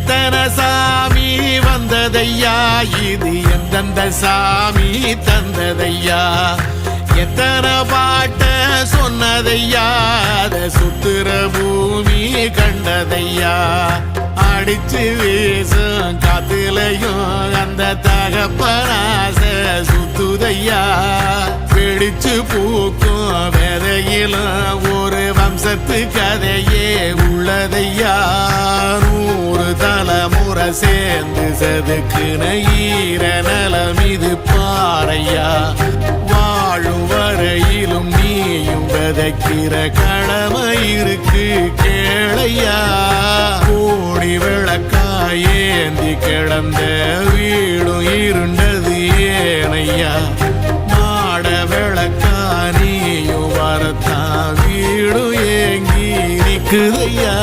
எத்தனை சாமி வந்ததையா, இது எந்தெந்த சாமி தந்ததையா, எத்தனை பாட்ட சொன்னதையா, அத சுத்துற பூமி கண்டதையா, அடிச்சு வீசும் காத்துலையும் அந்த தகப்பனாச சுத்துதையா, பிடிச்சு பூக்கும் விதையிலும் ஒரு வம்சத்து கதையே உள்ளதையா, 100 தலைமுறை சேர்ந்து செதுக்குன ஈர நலம் இது பாறையா, வாழும் வரையிலும் நீயும் விதைக்கிற கடமை இருக்கு கேளையா, கோடி விளக்காயேந்தி கிடந்த வீடும் இருண்டது ஏனையா, மாட விளக்கா நீயும் வரத்தான் வீடும் ஏங்கி நிக்குதையா.